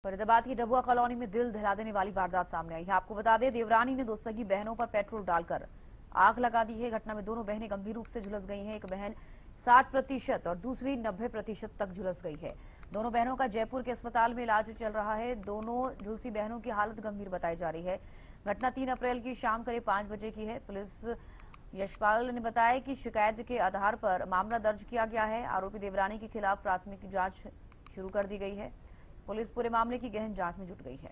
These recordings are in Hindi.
फरीदाबाद की डबुआ कॉलोनी में दिल दहला देने वाली वारदात सामने आई है। आपको बता दें, देवरानी ने दो सगी बहनों पर पेट्रोल डालकर आग लगा दी है। घटना में दोनों बहनें गंभीर रूप से झुलस गई हैं। एक बहन 60% और दूसरी 90% तक झुलस गई है। दोनों बहनों का जयपुर के अस्पताल में इलाज चल रहा है। दोनों झुलसी बहनों की हालत गंभीर बताई जा रही है। घटना 3 अप्रैल की शाम करीब 5 बजे की है। पुलिस यशपाल ने बताया कि शिकायत के आधार पर मामला दर्ज किया गया है। आरोपी देवरानी के खिलाफ प्राथमिक जांच शुरू कर दी गई है। पुलिस पूरे मामले की गहन जांच में जुट गई है।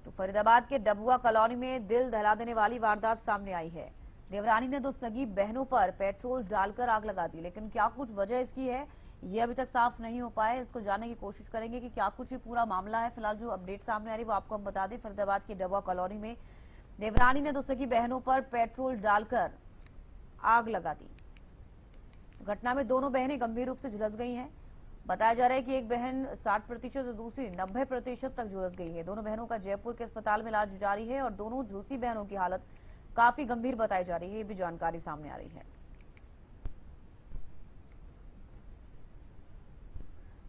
तो फरीदाबाद के डबुआ कॉलोनी में दिल दहला देने वाली वारदात सामने आई है। देवरानी ने दो सगी बहनों पर पेट्रोल डालकर आग लगा दी, लेकिन क्या कुछ वजह इसकी है ये अभी तक साफ नहीं हो पाया। इसको जानने की कोशिश करेंगे कि क्या कुछ ये पूरा मामला है। फिलहाल जो अपडेट सामने आ रही है वो आपको हम बता दें। फरीदाबाद के डबुआ कॉलोनी में देवरानी ने दो सगी बहनों पर पेट्रोल डालकर आग लगा दी। घटना में दोनों बहनें गंभीर रूप से झुलस गई हैं। बताया जा रहा है कि एक बहन 60% और दूसरी 90% तक झुलस गई है। दोनों बहनों का जयपुर के अस्पताल में इलाज जारी है और दोनों झुलसी बहनों की हालत काफी गंभीर बताई जा रही है। ये भी जानकारी सामने आ रही है।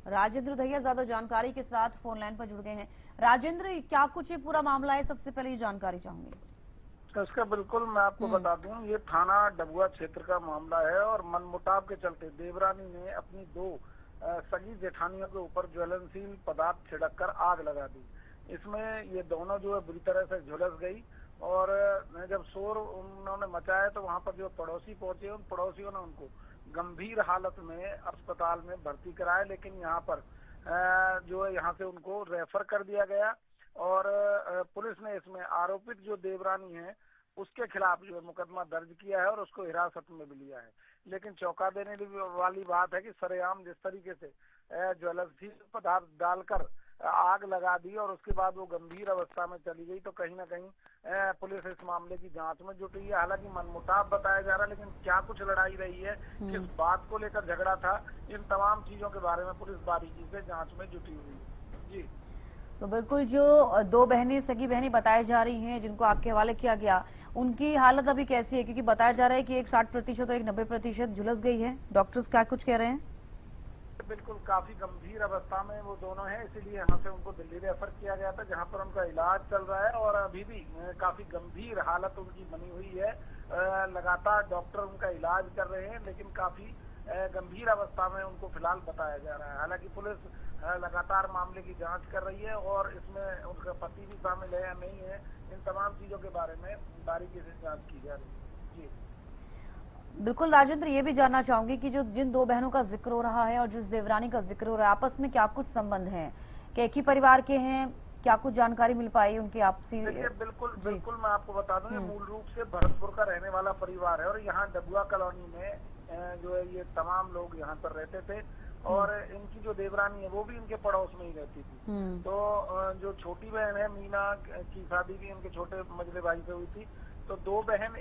राजेंद्र दहिया ज्यादा जानकारी के साथ फोन लाइन पर जुड़ गए हैं। राजेंद्र, क्या कुछ ये पूरा मामला है, सबसे पहले ये जानकारी चाहूंगी। इसका बिल्कुल मैं आपको बता दूं, ये थाना डबुआ क्षेत्र का मामला है और मनमुटाव के चलते देवरानी ने अपनी दो सगी जेठानियों के ऊपर ज्वलनशील पदार्थ छिड़ककर आग लगा दी। इसमें ये दोनों जो है बुरी तरह से झुलस गई और जब शोर उन्होंने मचाया तो वहां पर जो पड़ोसी पहुंचे, उन पड़ोसियों ने उनको गंभीर हालत में अस्पताल में भर्ती कराया, लेकिन यहाँ पर जो है यहाँ से उनको रेफर कर दिया गया और पुलिस ने इसमें आरोपित जो देवरानी है उसके खिलाफ जो है मुकदमा दर्ज किया है और उसको हिरासत में भी लिया है। लेकिन चौंका देने वाली बात है कि सरेआम जिस तरीके से ज्वलनशील पदार्थ डालकर आग लगा दी और उसके बाद वो गंभीर अवस्था में चली गई, तो कहीं ना कहीं पुलिस इस मामले की जांच में जुटी है। हालांकि मनमुटाव बताया जा रहा है, लेकिन क्या कुछ लड़ाई रही है, किस बात को लेकर झगड़ा था, इन तमाम चीजों के बारे में पुलिस बारीकी से जांच में जुटी हुई है। जी तो बिल्कुल, जो दो बहनें सगी बहनें बताई जा रही हैं जिनको आग के हवाले किया गया, उनकी हालत अभी कैसी है? क्योंकि बताया जा रहा है कि एक 60% और एक 90% झुलस गई है। डॉक्टर्स क्या कुछ कह रहे हैं? बिल्कुल काफी गंभीर अवस्था में वो दोनों हैं, इसीलिए यहाँ से उनको दिल्ली रेफर किया गया था जहाँ पर उनका इलाज चल रहा है और अभी भी काफी गंभीर हालत उनकी बनी हुई है। लगातार डॉक्टर उनका इलाज कर रहे हैं, लेकिन काफी गंभीर अवस्था में उनको फिलहाल बताया जा रहा है। हालांकि पुलिस लगातार मामले की जांच कर रही है और इसमें उनका पति भी शामिल है या नहीं है, इन तमाम चीजों के बारे में बारीकी से जांच की जा रही है। जी बिल्कुल राजेंद्र, ये भी जानना चाहूंगी कि जो जिन दो बहनों का जिक्र हो रहा है और जिस देवरानी का जिक्र हो रहा है, आपस में क्या कुछ संबंध हैं? कि एक ही परिवार के हैं? क्या कुछ जानकारी मिल पाई उनकी आपसी? देखिए बिल्कुल मैं आपको बता दूं, ये मूल रूप से भरतपुर का रहने वाला परिवार है और यहाँ डबुआ कॉलोनी में जो है ये तमाम लोग यहाँ पर रहते थे और इनकी जो देवरानी है वो भी इनके पड़ोस में ही रहती थी। तो जो छोटी बहन है मीना की शादी भी इनके छोटे मजले भाई से हुई थी। तो दो बहन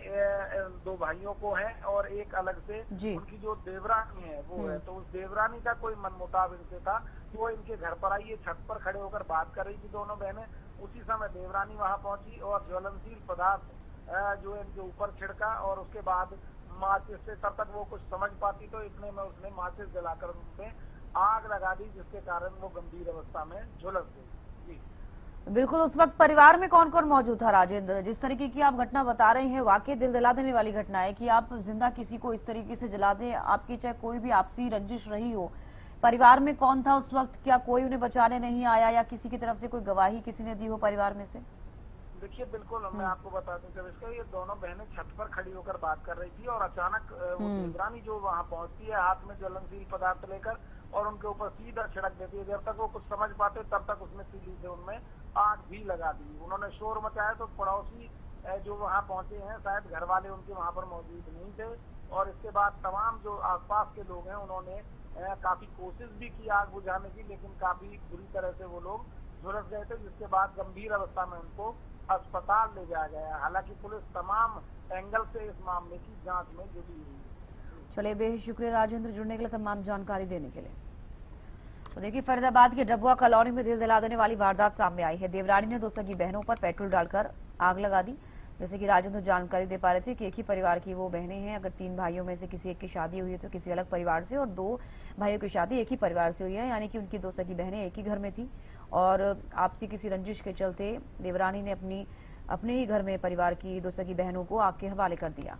दो भाइयों को है और एक अलग से उनकी जो देवरानी है वो है। तो उस देवरानी का कोई मनमुटाव इनसे था कि वो इनके घर पर आई, ये छत पर खड़े होकर बात कर रही थी दोनों बहनें। उसी समय देवरानी वहां पहुंची और ज्वलनशील पदार्थ जो इनके ऊपर छिड़का और उसके बाद माचिस से, तब तक वो कुछ समझ पाती तो इतने में उसने माचिस जलाकर उनपे आग लगा दी, जिसके कारण वो गंभीर अवस्था में झुलस गई। जी बिल्कुल, उस वक्त परिवार में कौन कौन मौजूद था राजेंद्र? जिस तरीके की आप घटना बता रहे हैं, वाकई दिल दिला देने वाली घटना है कि आप जिंदा किसी को इस तरीके से जला दें। आपकी चाहे कोई भी आपसी रंजिश रही हो, परिवार में कौन था उस वक्त? क्या कोई उन्हें बचाने नहीं आया या किसी की तरफ से कोई गवाही किसी ने दी हो परिवार में से? देखिए बिल्कुल मैं आपको बता दूं, जब इसका ये दोनों बहनें छत पर खड़ी होकर बात कर रही थी और अचानक वो देवरानी जो वहाँ पहुंचती है हाथ में ज्वलनशील पदार्थ लेकर और उनके ऊपर सीधा छिड़क देती है। जब तक वो कुछ समझ पाते तब तक उसने सीधी से उनमें आग भी लगा दी। उन्होंने शोर मचाया तो पड़ोसी जो वहाँ पहुंचे हैं, शायद घर वाले उनके वहाँ पर मौजूद नहीं थे और इसके बाद तमाम जो आसपास के लोग हैं उन्होंने काफी कोशिश भी की आग बुझाने की, लेकिन काफी बुरी तरह से वो लोग झुलस गए थे, जिसके बाद गंभीर अवस्था में उनको अस्पताल ले जाया गया। हालांकि पुलिस तमाम एंगल से इस मामले की जांच में जुटी हुई है। चलिए, बेहद शुक्रिया राजेंद्र जुड़ने के लिए, तमाम जानकारी देने के लिए। तो देखिए, फरीदाबाद के डबुआ कॉलोनी में दिल दिला देने वाली वारदात सामने आई है। देवरानी ने दो सगी बहनों पर पेट्रोल डालकर आग लगा दी। जैसे कि राजेंद्र जानकारी दे पा रहे थे कि एक ही परिवार की वो बहनें हैं। अगर 3 भाइयों में से किसी एक की शादी हुई है तो किसी अलग परिवार से, और 2 भाइयों की शादी एक ही परिवार से हुई है, यानी कि उनकी 2 सगी बहनें एक ही घर में थी। और आपसी किसी रंजिश के चलते देवरानी ने अपने ही घर में परिवार की 2 सगी बहनों को आग के हवाले कर दिया।